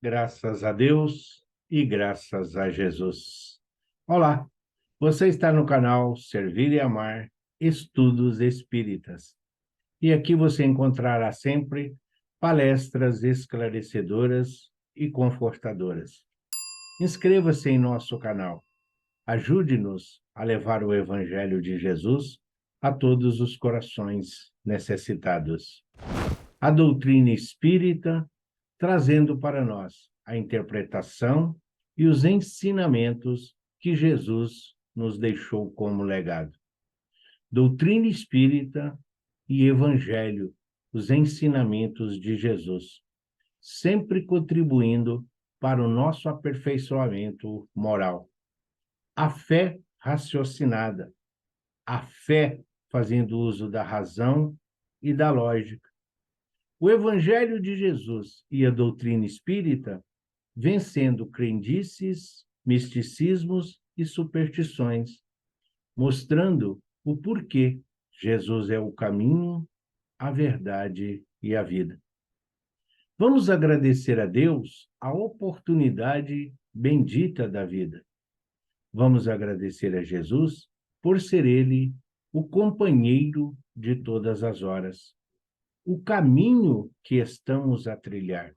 graças a Deus e graças a Jesus. Olá, você está no canal Servir e Amar Estudos Espíritas. E aqui você encontrará sempre palestras esclarecedoras e confortadoras. Inscreva-se em nosso canal. Ajude-nos a levar o Evangelho de Jesus a todos os corações necessitados. A doutrina espírita trazendo para nós a interpretação e os ensinamentos que Jesus nos deixou como legado. Doutrina espírita e evangelho, os ensinamentos de Jesus, sempre contribuindo para o nosso aperfeiçoamento moral. A fé raciocinada, a fé fazendo uso da razão e da lógica. O Evangelho de Jesus e a doutrina espírita vencendo crendices, misticismos e superstições, mostrando o porquê Jesus é o caminho, a verdade e a vida. Vamos agradecer a Deus a oportunidade bendita da vida. Vamos agradecer a Jesus por ser Ele o companheiro de todas as horas, o caminho que estamos a trilhar.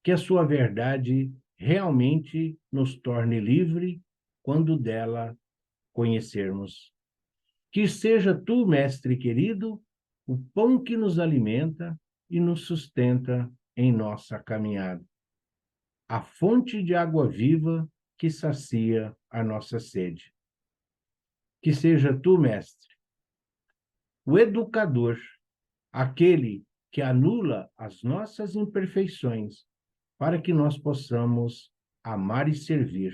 Que a sua verdade realmente nos torne livre quando dela conhecermos. Que seja tu, Mestre querido, o pão que nos alimenta e nos sustenta em nossa caminhada. A fonte de água viva que sacia a nossa sede. Que seja tu, Mestre, o educador, aquele que anula as nossas imperfeições, para que nós possamos amar e servir,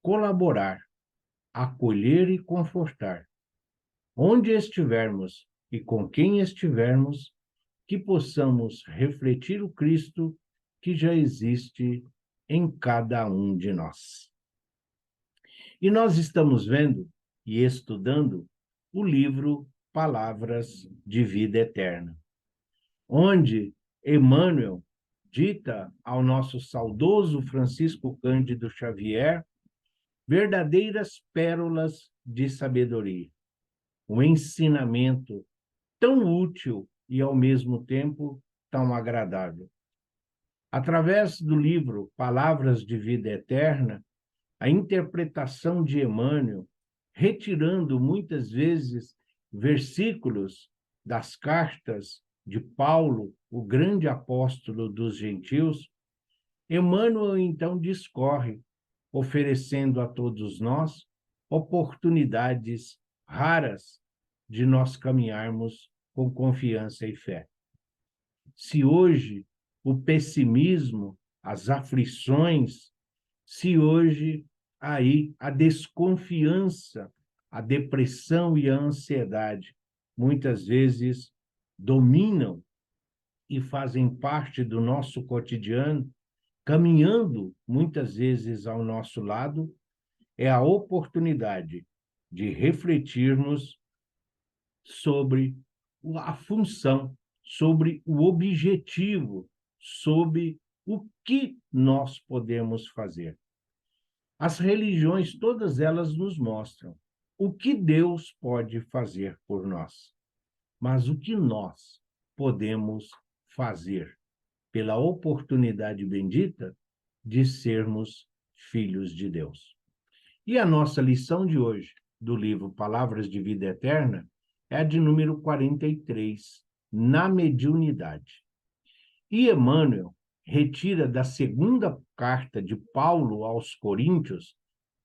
colaborar, acolher e confortar. Onde estivermos e com quem estivermos, que possamos refletir o Cristo que já existe em cada um de nós. E nós estamos vendo e estudando o livro Palavras de Vida Eterna, onde Emmanuel dita ao nosso saudoso Francisco Cândido Xavier verdadeiras pérolas de sabedoria. Um ensinamento tão útil e, ao mesmo tempo, tão agradável. Através do livro Palavras de Vida Eterna, a interpretação de Emmanuel, retirando muitas vezes versículos das cartas de Paulo, o grande apóstolo dos gentios, Emmanuel então discorre, oferecendo a todos nós oportunidades raras de nós caminharmos com confiança e fé. Se hoje o pessimismo, as aflições, se hoje aí a desconfiança, a depressão e a ansiedade muitas vezes dominam e fazem parte do nosso cotidiano, caminhando muitas vezes ao nosso lado, é a oportunidade de refletirmos sobre a função, sobre o objetivo, sobre o que nós podemos fazer. As religiões, todas elas nos mostram o que Deus pode fazer por nós, mas o que nós podemos fazer pela oportunidade bendita de sermos filhos de Deus. E a nossa lição de hoje, do livro Palavras de Vida Eterna, é a de número 43, na mediunidade. E Emmanuel retira da segunda carta de Paulo aos Coríntios,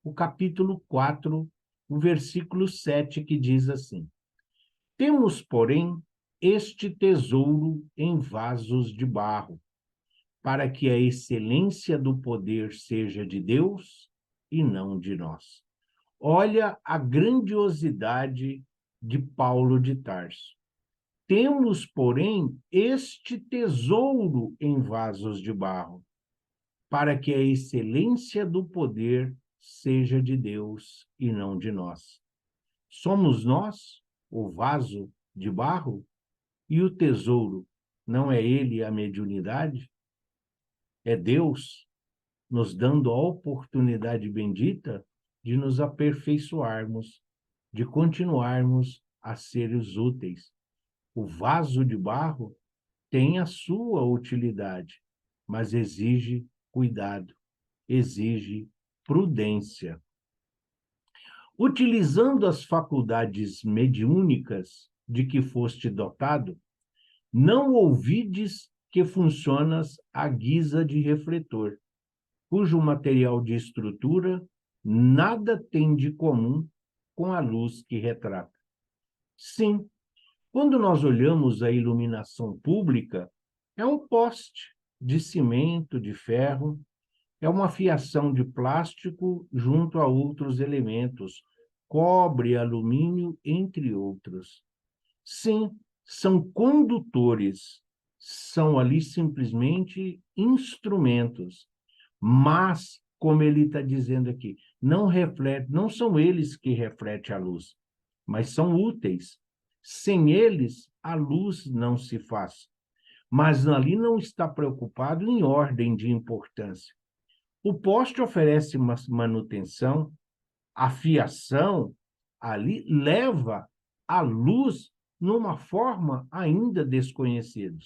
o capítulo 4, o versículo 7, que diz assim: Temos, porém, este tesouro em vasos de barro, para que a excelência do poder seja de Deus e não de nós. Olha a grandiosidade de Paulo de Tarso. Temos, porém, este tesouro em vasos de barro, para que a excelência do poder seja de Deus e não de nós. Somos nós o vaso de barro e o tesouro, não é ele a mediunidade? É Deus nos dando a oportunidade bendita de nos aperfeiçoarmos, de continuarmos a seres úteis. O vaso de barro tem a sua utilidade, mas exige cuidado, exige prudência. Utilizando as faculdades mediúnicas de que foste dotado, não ouvides que funcionas à guisa de refletor, cujo material de estrutura nada tem de comum com a luz que retrata. Sim, quando nós olhamos a iluminação pública, é um poste de cimento, de ferro, é uma fiação de plástico junto a outros elementos, cobre, alumínio, entre outros. Sim, são condutores, são ali simplesmente instrumentos, mas, como ele está dizendo aqui, não são eles que refletem a luz, mas são úteis. Sem eles, a luz não se faz. Mas ali não está preocupado em ordem de importância. O poste oferece manutenção, a fiação ali leva a luz numa forma ainda desconhecida.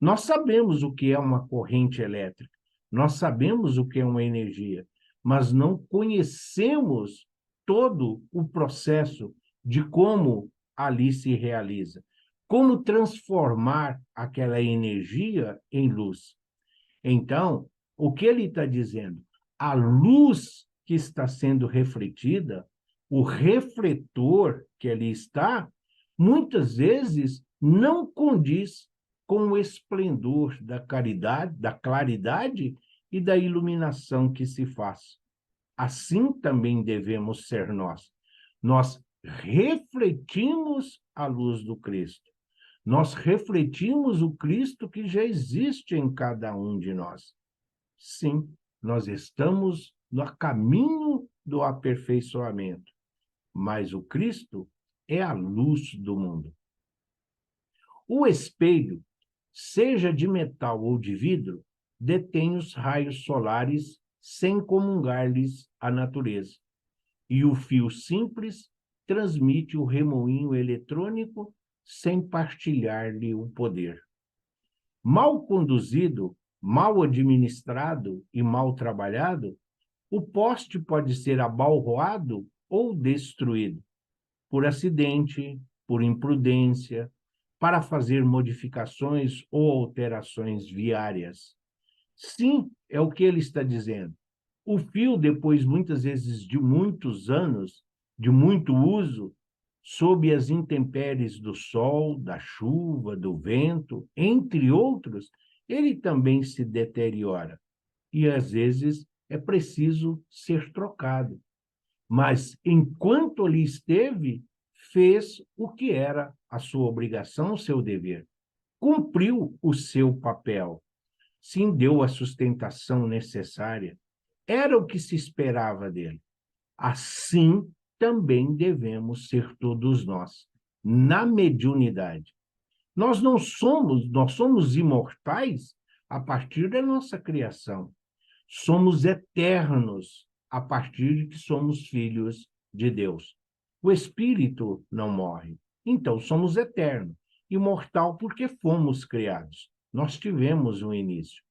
Nós sabemos o que é uma corrente elétrica, nós sabemos o que é uma energia, mas não conhecemos todo o processo de como ali se realiza, como transformar aquela energia em luz. Então, o que ele está dizendo? A luz que está sendo refletida, o refletor que ali está, muitas vezes não condiz com o esplendor da claridade e da iluminação que se faz. Assim também devemos ser nós. Nós refletimos a luz do Cristo. Nós refletimos o Cristo que já existe em cada um de nós. Sim, nós estamos no caminho do aperfeiçoamento, mas o Cristo é a luz do mundo. O espelho, seja de metal ou de vidro, detém os raios solares sem comungar-lhes a natureza. E o fio simples transmite o remoinho eletrônico sem partilhar-lhe o poder. Mal conduzido, mal administrado e mal trabalhado, o poste pode ser abalroado ou destruído por acidente, por imprudência, para fazer modificações ou alterações viárias. Sim, é o que ele está dizendo. O fio, depois, muitas vezes, de muitos anos, de muito uso, sob as intempéries do sol, da chuva, do vento, entre outros, ele também se deteriora. E, às vezes, é preciso ser trocado. Mas, enquanto ali esteve, fez o que era a sua obrigação, o seu dever. Cumpriu o seu papel. Sim, deu a sustentação necessária. Era o que se esperava dele. Assim também devemos ser todos nós, na mediunidade. Nós somos imortais a partir da nossa criação. Somos eternos a partir de que somos filhos de Deus. O espírito não morre. Então, somos eternos. Imortal porque fomos criados. Nós tivemos um início.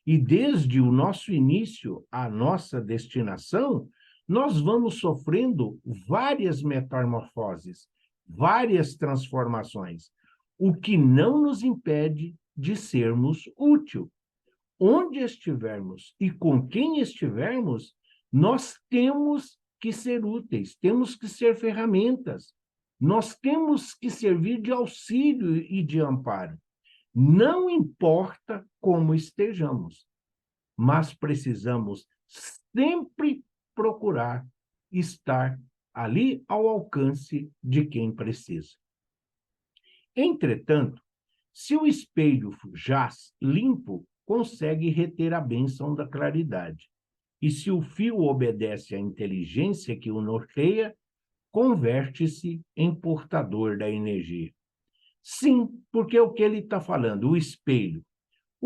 E desde o nosso início, a nossa destinação, nós vamos sofrendo várias metamorfoses, várias transformações, o que não nos impede de sermos úteis. Onde estivermos e com quem estivermos, nós temos que ser úteis, temos que ser ferramentas, nós temos que servir de auxílio e de amparo. Não importa como estejamos, mas precisamos sempre procurar estar ali ao alcance de quem precisa. Entretanto, se o espelho jaz limpo, consegue reter a bênção da claridade. E se o fio obedece à inteligência que o norteia, converte-se em portador da energia. Sim, porque é o que ele está falando, o espelho.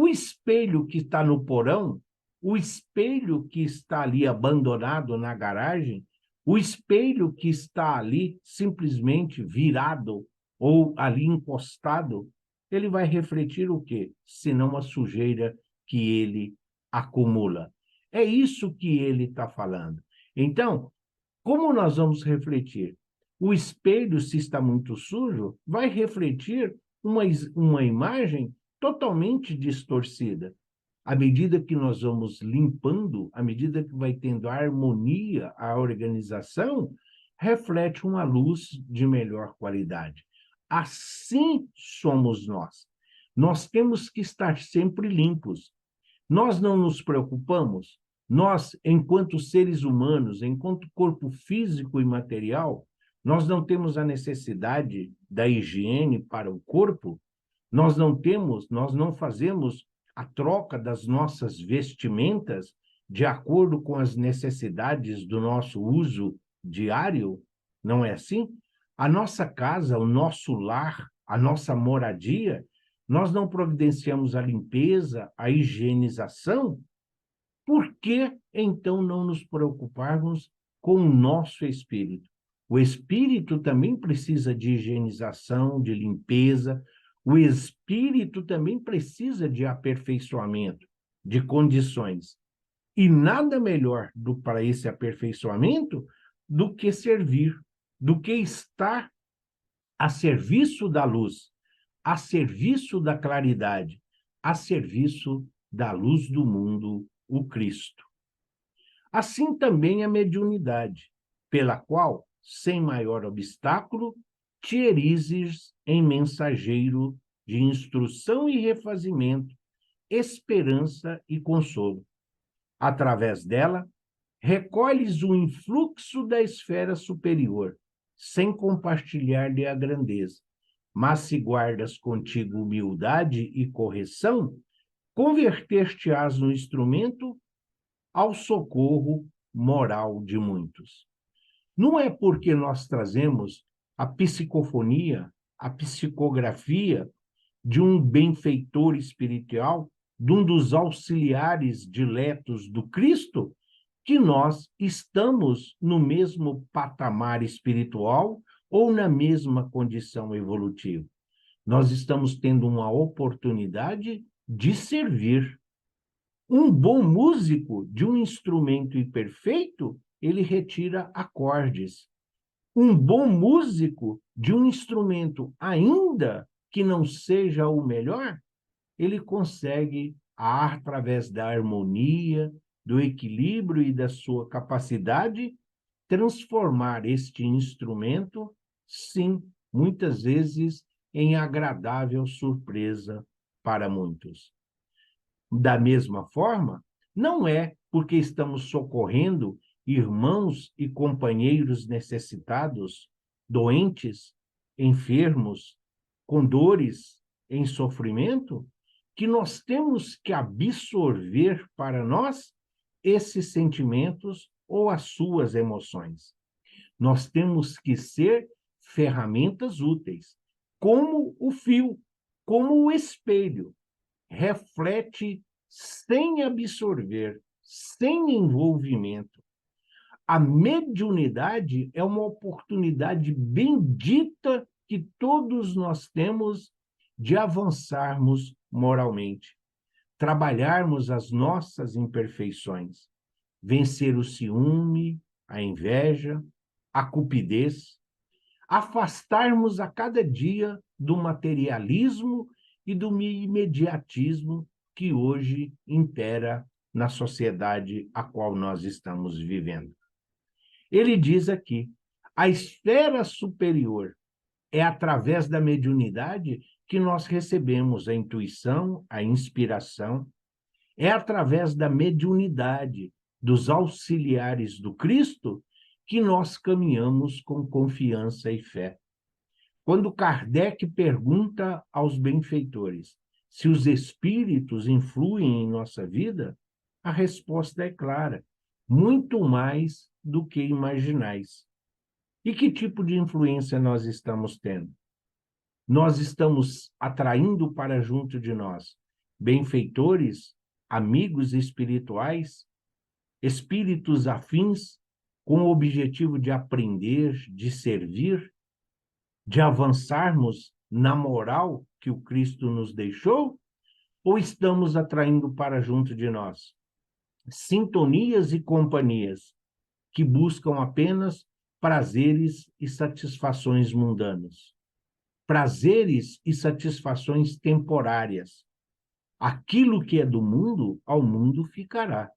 O espelho que está no porão, o espelho que está ali abandonado na garagem, o espelho que está ali simplesmente virado ou ali encostado, ele vai refletir o quê? Senão a sujeira que ele acumula. É isso que ele está falando. Então, como nós vamos refletir? O espelho, se está muito sujo, vai refletir uma imagem totalmente distorcida. À medida que nós vamos limpando, à medida que vai tendo a harmonia, a organização, reflete uma luz de melhor qualidade. Assim somos nós. Nós temos que estar sempre limpos. Nós não nos preocupamos. Nós, enquanto seres humanos, enquanto corpo físico e material, nós não temos a necessidade da higiene para o corpo, nós não fazemos a troca das nossas vestimentas de acordo com as necessidades do nosso uso diário, não é assim? A nossa casa, o nosso lar, a nossa moradia, nós não providenciamos a limpeza, a higienização. Por que, então, não nos preocuparmos com o nosso espírito? O espírito também precisa de higienização, de limpeza. O espírito também precisa de aperfeiçoamento, de condições. E nada melhor para esse aperfeiçoamento do que servir, do que estar a serviço da luz, a serviço da claridade, a serviço da luz do mundo, o Cristo. Assim também a mediunidade, pela qual, sem maior obstáculo, te erizes em mensageiro de instrução e refazimento, esperança e consolo. Através dela, recolhes o influxo da esfera superior, sem compartilhar-lhe a grandeza. Mas se guardas contigo humildade e correção, converter-te-ás no instrumento ao socorro moral de muitos. Não é porque nós trazemos a psicofonia, a psicografia de um benfeitor espiritual, de um dos auxiliares diletos do Cristo, que nós estamos no mesmo patamar espiritual ou na mesma condição evolutiva. Nós estamos tendo uma oportunidade de servir. Um bom músico de um instrumento imperfeito, ele retira acordes. Um bom músico de um instrumento, ainda que não seja o melhor, ele consegue, através da harmonia, do equilíbrio e da sua capacidade, transformar este instrumento, sim, muitas vezes, em agradável surpresa para muitos. Da mesma forma, não é porque estamos socorrendo irmãos e companheiros necessitados, doentes, enfermos, com dores, em sofrimento, que nós temos que absorver para nós esses sentimentos ou as suas emoções. Nós temos que ser ferramentas úteis, como o fio, como o espelho, reflete sem absorver, sem envolvimento. A mediunidade é uma oportunidade bendita que todos nós temos de avançarmos moralmente, trabalharmos as nossas imperfeições, vencer o ciúme, a inveja, a cupidez, afastarmos a cada dia do materialismo e do imediatismo que hoje impera na sociedade a qual nós estamos vivendo. Ele diz aqui, a esfera superior é através da mediunidade que nós recebemos a intuição, a inspiração, é através da mediunidade dos auxiliares do Cristo que nós caminhamos com confiança e fé. Quando Kardec pergunta aos benfeitores se os espíritos influem em nossa vida, a resposta é clara, muito mais do que imaginais. E que tipo de influência nós estamos tendo? Nós estamos atraindo para junto de nós benfeitores, amigos espirituais, espíritos afins, com o objetivo de aprender, de servir, de avançarmos na moral que o Cristo nos deixou? Ou estamos atraindo para junto de nós sintonias e companhias que buscam apenas prazeres e satisfações mundanos? Prazeres e satisfações temporárias. Aquilo que é do mundo, ao mundo ficará.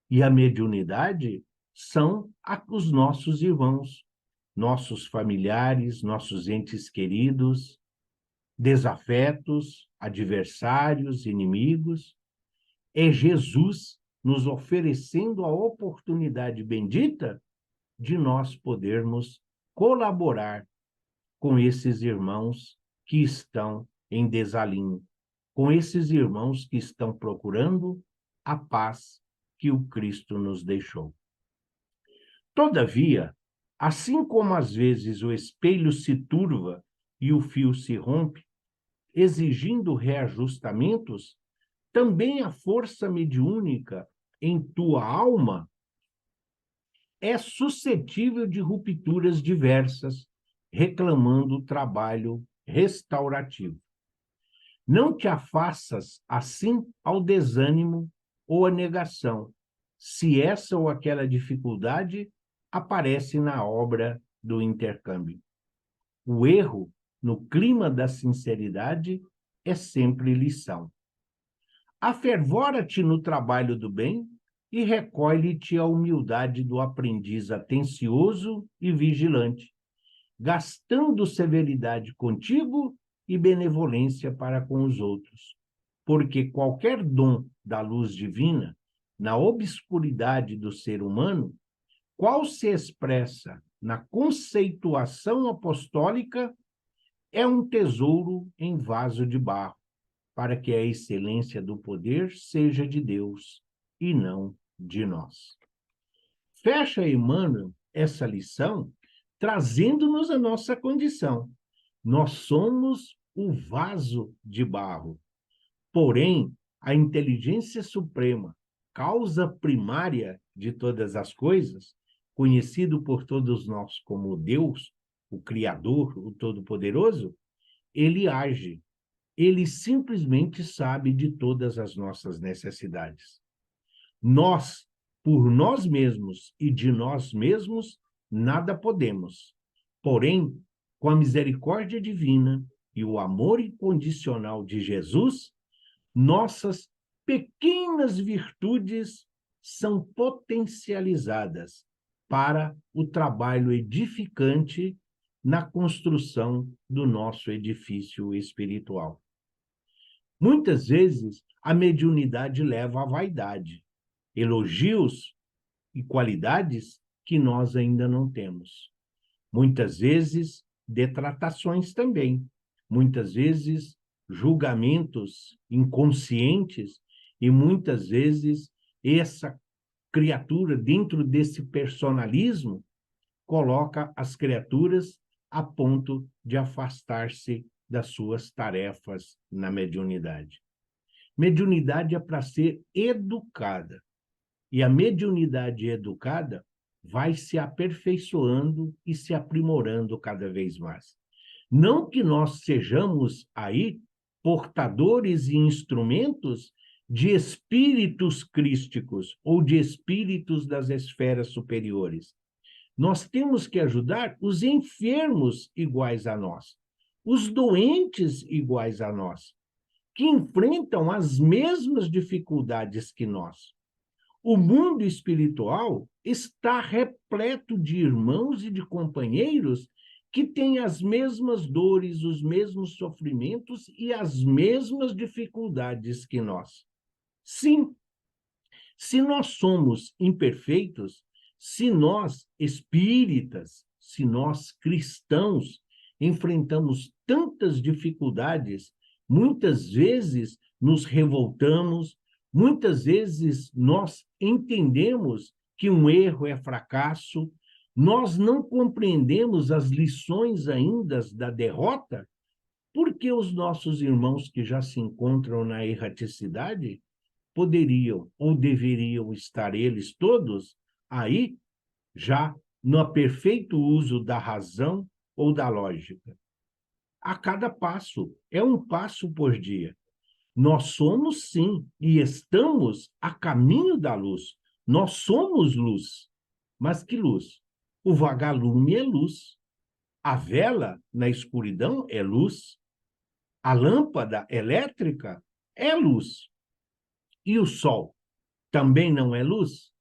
E a mediunidade são os nossos irmãos, nossos familiares, nossos entes queridos, desafetos, adversários, inimigos. É Jesus nos oferecendo a oportunidade bendita de nós podermos colaborar com esses irmãos que estão em desalinho, com esses irmãos que estão procurando a paz que o Cristo nos deixou. Todavia, assim como às vezes o espelho se turva e o fio se rompe, exigindo reajustamentos, também a força mediúnica em tua alma é suscetível de rupturas diversas, reclamando trabalho restaurativo. Não te afaças, assim, ao desânimo ou à negação, se essa ou aquela dificuldade aparece na obra do intercâmbio. O erro, no clima da sinceridade, é sempre lição. Afervora-te no trabalho do bem e recolhe-te a humildade do aprendiz atencioso e vigilante, gastando severidade contigo e benevolência para com os outros. Porque qualquer dom da luz divina, na obscuridade do ser humano, qual se expressa na conceituação apostólica, é um tesouro em vaso de barro, para que a excelência do poder seja de Deus e não de nós. Fecha Emmanuel essa lição trazendo-nos a nossa condição. Nós somos o vaso de barro. Porém, a inteligência suprema, causa primária de todas as coisas, conhecido por todos nós como Deus, o Criador, o Todo-Poderoso, ele age. Ele simplesmente sabe de todas as nossas necessidades. Nós, por nós mesmos e de nós mesmos, nada podemos. Porém, com a misericórdia divina e o amor incondicional de Jesus, nossas pequenas virtudes são potencializadas para o trabalho edificante na construção do nosso edifício espiritual. Muitas vezes, a mediunidade leva à vaidade, elogios e qualidades que nós ainda não temos. Muitas vezes, detratações também. Muitas vezes, julgamentos inconscientes e muitas vezes essa criatura, dentro desse personalismo, coloca as criaturas a ponto de afastar-se das suas tarefas na mediunidade. Mediunidade é para ser educada. E a mediunidade educada vai se aperfeiçoando e se aprimorando cada vez mais. Não que nós sejamos aí portadores e instrumentos de espíritos crísticos ou de espíritos das esferas superiores. Nós temos que ajudar os enfermos iguais a nós, os doentes iguais a nós, que enfrentam as mesmas dificuldades que nós. O mundo espiritual está repleto de irmãos e de companheiros que têm as mesmas dores, os mesmos sofrimentos e as mesmas dificuldades que nós. Sim, se nós somos imperfeitos, se nós espíritas, se nós cristãos enfrentamos tantas dificuldades, muitas vezes nos revoltamos, muitas vezes nós entendemos que um erro é fracasso, nós não compreendemos as lições ainda da derrota. Por que os nossos irmãos que já se encontram na erraticidade poderiam ou deveriam estar eles todos aí, já no perfeito uso da razão ou da lógica? A cada passo, é um passo por dia. Nós somos, sim, e estamos a caminho da luz. Nós somos luz. Mas que luz? O vagalume é luz. A vela na escuridão é luz. A lâmpada elétrica é luz. E o sol também não é luz?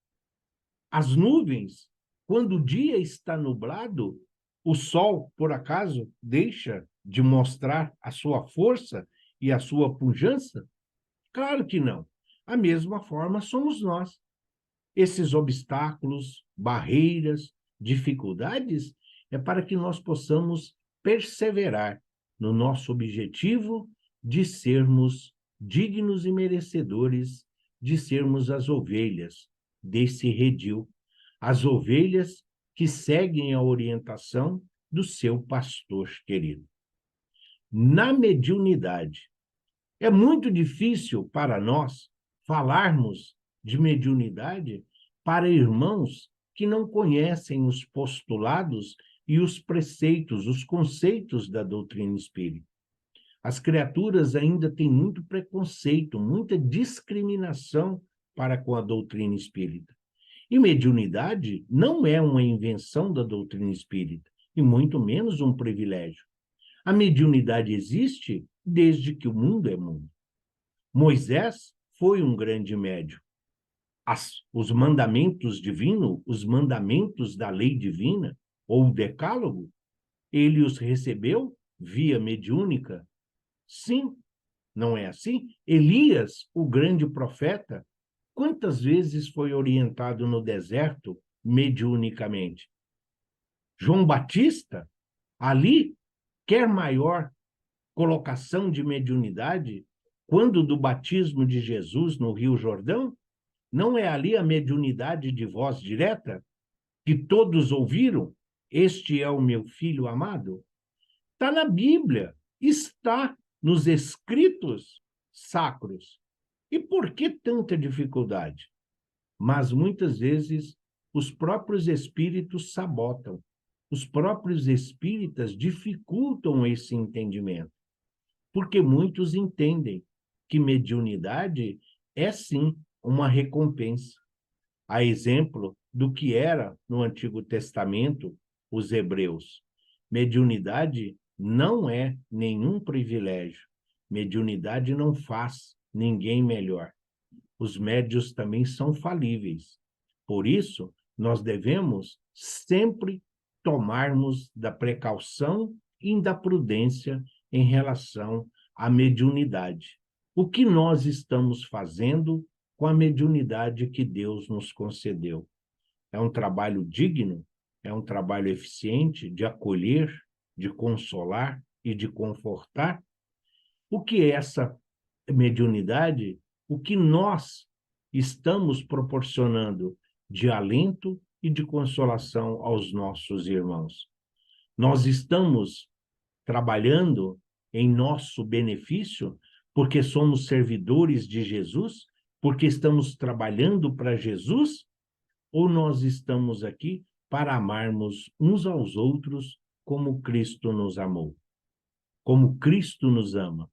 As nuvens, quando o dia está nublado, o sol, por acaso, deixa de mostrar a sua força e a sua pujança? Claro que não. A mesma forma somos nós. Esses obstáculos, barreiras, dificuldades, é para que nós possamos perseverar no nosso objetivo de sermos dignos e merecedores de sermos as ovelhas desse redil, as ovelhas que seguem a orientação do seu pastor querido. Na mediunidade, é muito difícil para nós falarmos de mediunidade para irmãos que não conhecem os postulados e os preceitos, os conceitos da doutrina espírita. As criaturas ainda têm muito preconceito, muita discriminação para com a doutrina espírita. E mediunidade não é uma invenção da doutrina espírita, e muito menos um privilégio. A mediunidade existe desde que o mundo é mundo. Moisés foi um grande médium. Os mandamentos divinos, os mandamentos da lei divina, ou o decálogo, ele os recebeu via mediúnica? Sim, não é assim? Elias, o grande profeta, quantas vezes foi orientado no deserto mediunicamente? João Batista, ali, quer maior colocação de mediunidade, quando do batismo de Jesus no Rio Jordão, não é ali a mediunidade de voz direta que todos ouviram? Este é o meu filho amado? Está na Bíblia, está nos escritos sacros. E por que tanta dificuldade? Mas muitas vezes os próprios espíritos sabotam. Os próprios espíritas dificultam esse entendimento, porque muitos entendem que mediunidade é sim uma recompensa. A exemplo do que era no Antigo Testamento os hebreus. Mediunidade não é nenhum privilégio. Mediunidade não faz ninguém melhor. Os médios também são falíveis. Por isso, nós devemos sempre tomarmos da precaução e da prudência em relação à mediunidade. O que nós estamos fazendo com a mediunidade que Deus nos concedeu? É um trabalho digno? É um trabalho eficiente de acolher, de consolar e de confortar? O que é essa mediunidade? O que nós estamos proporcionando de alento e de consolação aos nossos irmãos? Nós estamos trabalhando em nosso benefício porque somos servidores de Jesus, porque estamos trabalhando para Jesus, ou nós estamos aqui para amarmos uns aos outros como Cristo nos amou, como Cristo nos ama,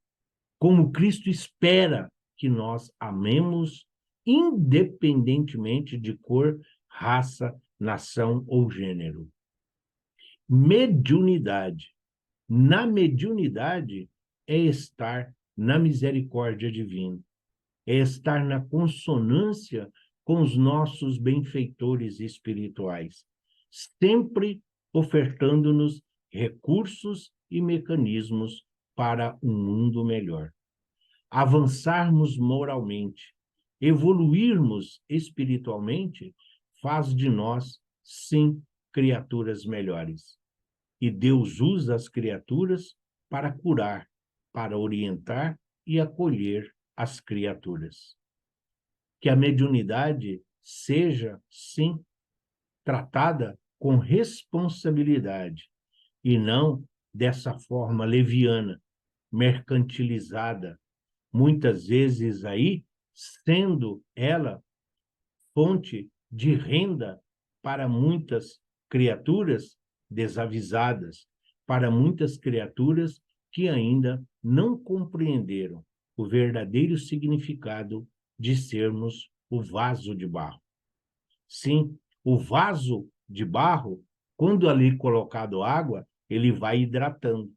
como Cristo espera que nós amemos, independentemente de cor, raça, nação ou gênero? Mediunidade. Na mediunidade é estar na misericórdia divina, é estar na consonância com os nossos benfeitores espirituais, sempre ofertando-nos recursos e mecanismos para um mundo melhor. Avançarmos moralmente, evoluirmos espiritualmente, faz de nós, sim, criaturas melhores. E Deus usa as criaturas para curar, para orientar e acolher as criaturas. Que a mediunidade seja, sim, tratada com responsabilidade e não dessa forma leviana, mercantilizada, muitas vezes aí sendo ela fonte de renda para muitas criaturas desavisadas, para muitas criaturas que ainda não compreenderam o verdadeiro significado de sermos o vaso de barro. Sim, o vaso de barro, quando ali colocado água, ele vai hidratando.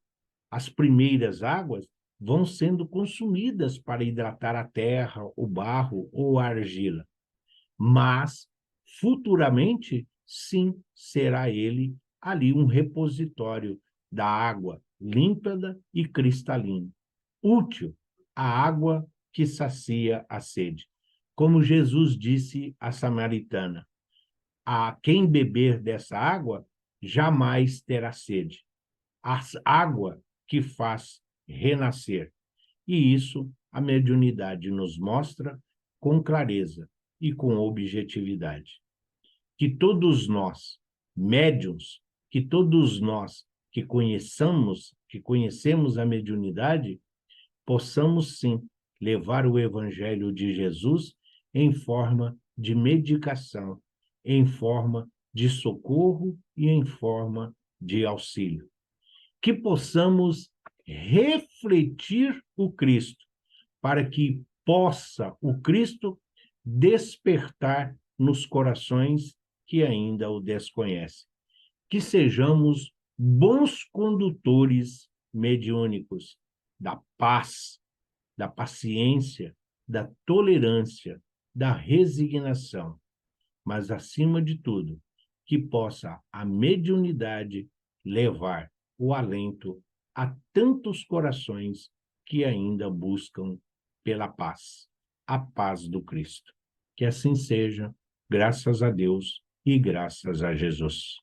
As primeiras águas vão sendo consumidas para hidratar a terra, o barro ou a argila. Mas, futuramente, sim, será ele ali um repositório da água límpida e cristalina, útil, a água que sacia a sede. Como Jesus disse à samaritana, a quem beber dessa água jamais terá sede. A água que faz renascer. E isso a mediunidade nos mostra com clareza e com objetividade. Que todos nós, médiuns, que todos nós que conhecemos a mediunidade, possamos sim levar o evangelho de Jesus em forma de medicação, em forma de socorro e em forma de auxílio. Que possamos refletir o Cristo, para que possa o Cristo despertar nos corações que ainda o desconhecem. Que sejamos bons condutores mediúnicos da paz, da paciência, da tolerância, da resignação, mas, acima de tudo, que possa a mediunidade levar o alento a tantos corações que ainda buscam pela paz, a paz do Cristo. Que assim seja, graças a Deus e graças a Jesus.